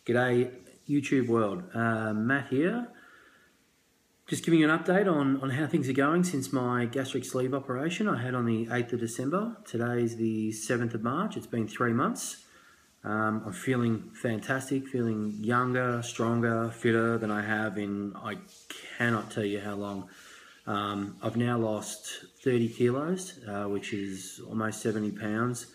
G'day YouTube world, Matt here. Just giving you an update on how things are going since my gastric sleeve operation I had on the 8th of December. Today's the 7th of March, it's been 3 months. I'm feeling fantastic, feeling younger, stronger, fitter than I have in, I cannot tell you how long. I've now lost 30 kilos, which is almost 70 pounds.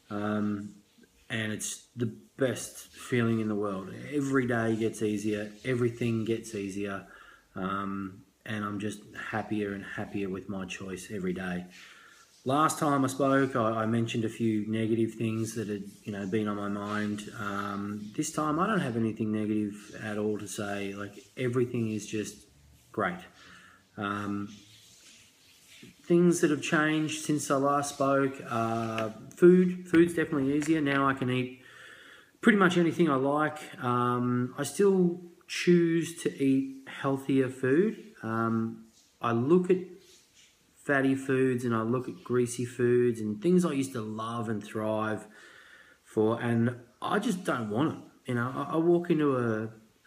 And it's the best feeling in the world. Every day gets easier, everything gets easier, and I'm just happier and happier with my choice every day. Last time I spoke, I mentioned a few negative things that had been on my mind. This time I don't have anything negative at all to say. Like, everything is just great. Things that have changed since I last spoke, food's definitely easier. Now I can eat pretty much anything I like. I still choose to eat healthier food. I look at fatty foods and I look at greasy foods and things I used to love and thrive for, and I just don't want it. I walk into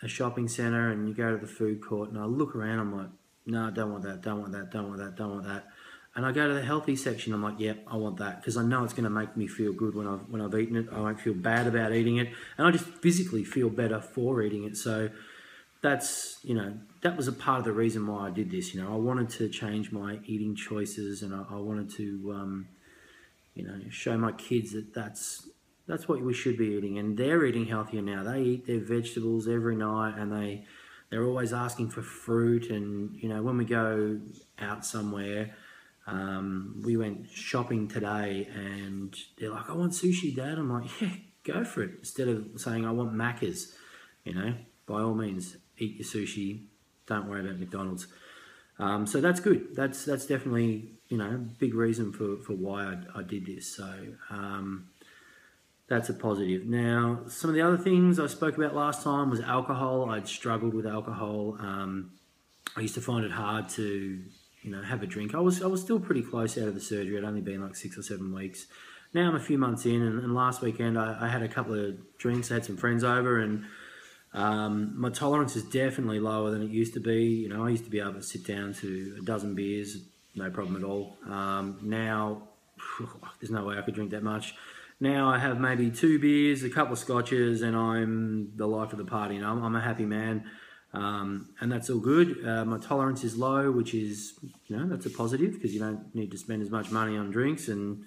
a shopping centre and you go to the food court and I look around, I'm like, no, I don't want that, don't want that, don't want that, don't want that. And I go to the healthy section, I'm like, yep, I want that, because I know it's going to make me feel good when I've eaten it. I won't feel bad about eating it, and I just physically feel better for eating it. So that's, that was a part of the reason why I did this. I wanted to change my eating choices, and I wanted to, show my kids that that's what we should be eating. And they're eating healthier now. They eat their vegetables every night, and they're always asking for fruit. And when we go out somewhere, we went shopping today and they're like, I want sushi, Dad. I'm like, yeah, go for it. Instead of saying I want Macca's, by all means, eat your sushi. Don't worry about McDonald's. So that's good. That's definitely, a big reason for why I did this. So that's a positive. Now, some of the other things I spoke about last time was alcohol. I'd struggled with alcohol. I used to find it hard to have a drink. I was still pretty close out of the surgery. I'd only been like 6 or 7 weeks. Now I'm a few months in, and last weekend I had a couple of drinks. I had some friends over, and my tolerance is definitely lower than it used to be. I used to be able to sit down to a dozen beers, no problem at all. Now, there's no way I could drink that much. Now I have maybe 2 beers, a couple of scotches, and I'm the life of the party. I'm a happy man. And that's all good. My tolerance is low, which is, that's a positive, because you don't need to spend as much money on drinks and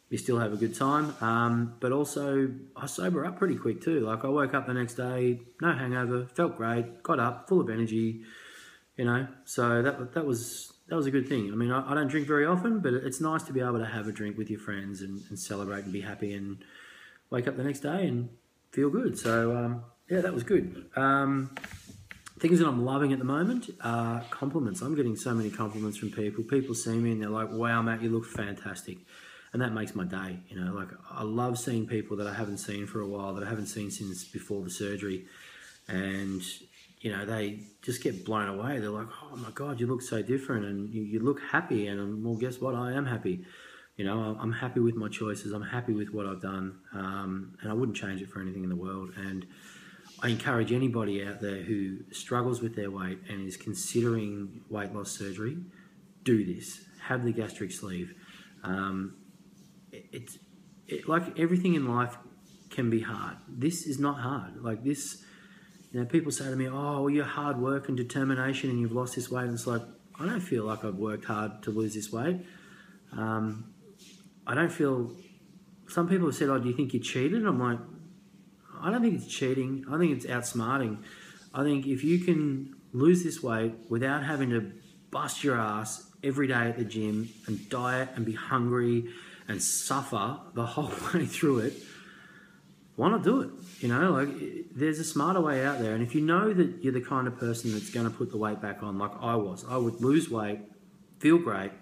you still have a good time. But also, I sober up pretty quick too. Like, I woke up the next day, no hangover, felt great, got up, full of energy, so that was a good thing. I mean, I don't drink very often, but it's nice to be able to have a drink with your friends and celebrate and be happy and wake up the next day and feel good. So, yeah, that was good. Things that I'm loving at the moment are compliments. I'm getting so many compliments from people. People see me and they're like, wow, Matt, you look fantastic. And that makes my day. Like, I love seeing people that I haven't seen for a while, that I haven't seen since before the surgery. And, they just get blown away. They're like, oh my God, you look so different and you look happy. And well, guess what? I am happy. I'm happy with my choices. I'm happy with what I've done. And I wouldn't change it for anything in the world. And I encourage anybody out there who struggles with their weight and is considering weight loss surgery, do this. Have the gastric sleeve. Like everything in life can be hard. This is not hard. Like this, people say to me, oh, well, your hard work and determination and you've lost this weight. And it's like, I don't feel like I've worked hard to lose this weight. I don't feel, some people have said, oh, do you think you cheated? And I'm like, I don't think it's cheating. I think it's outsmarting. I think if you can lose this weight without having to bust your ass every day at the gym and diet and be hungry and suffer the whole way through it, why not do it? Like, there's a smarter way out there. And if you know that you're the kind of person that's going to put the weight back on, like I would lose weight, feel great,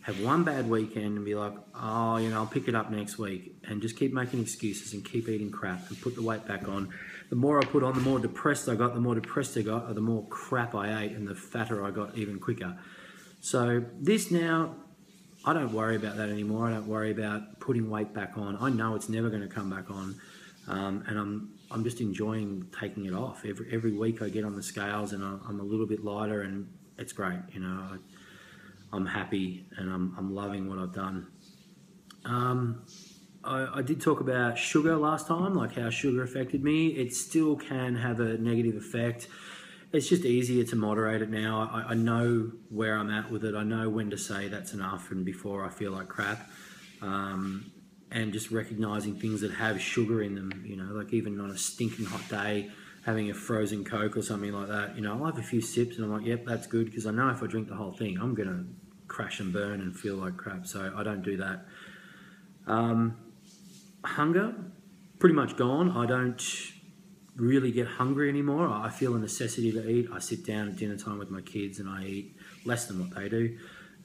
have one bad weekend and be like, oh, I'll pick it up next week, and just keep making excuses and keep eating crap and put the weight back on. The more I put on, the more depressed I got, the more depressed I got, or the more crap I ate and the fatter I got even quicker. So this now, I don't worry about that anymore. I don't worry about putting weight back on. I know it's never going to come back on. and I'm just enjoying taking it off. Every week I get on the scales and I'm a little bit lighter, and it's great. You know, I'm happy and I'm loving what I've done. I did talk about sugar last time, like how sugar affected me. It still can have a negative effect. It's just easier to moderate it now. I know where I'm at with it. I know when to say that's enough and before I feel like crap. And just recognising things that have sugar in them, you know, like even on a stinking hot day, having a frozen Coke or something like that, you know, I'll have a few sips and I'm like, yep, that's good, because I know if I drink the whole thing, I'm going to crash and burn and feel like crap, so I don't do that. Hunger, pretty much gone. I don't really get hungry anymore. I feel a necessity to eat. I sit down at dinner time with my kids and I eat less than what they do.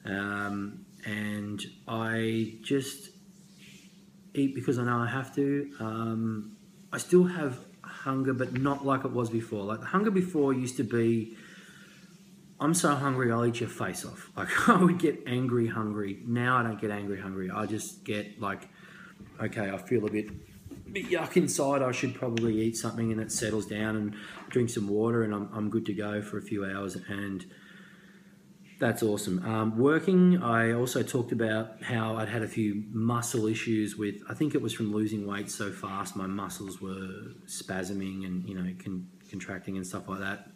And I just eat because I know I have to. I still have hunger, but not like it was before. Like the hunger before used to be, I'm so hungry I'll eat your face off. Like I would get angry hungry. Now I don't get angry hungry. I just get like, okay, I feel a bit yuck inside. I should probably eat something, and it settles down, and drink some water, and I'm good to go for a few hours, and that's awesome. Working, I also talked about how I'd had a few muscle issues with, I think it was from losing weight so fast, my muscles were spasming and, you know, contracting and stuff like that.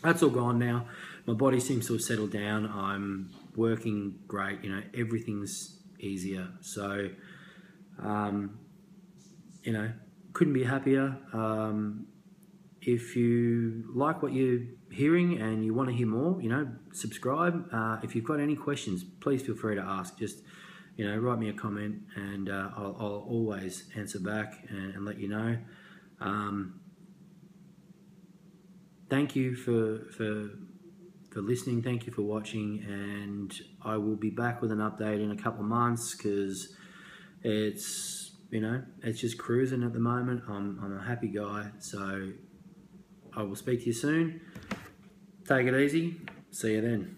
That's all gone now. My body seems to have settled down. I'm working great, you know, everything's easier. So, you know, couldn't be happier. If you like what you're hearing and you want to hear more, you know, subscribe. If you've got any questions, please feel free to ask. Just, you know, write me a comment, and I'll always answer back and let you know. Thank you for listening. Thank you for watching, and I will be back with an update in a couple of months, because it's, you know, it's just cruising at the moment. I'm a happy guy, so I will speak to you soon. Take it easy. See you then.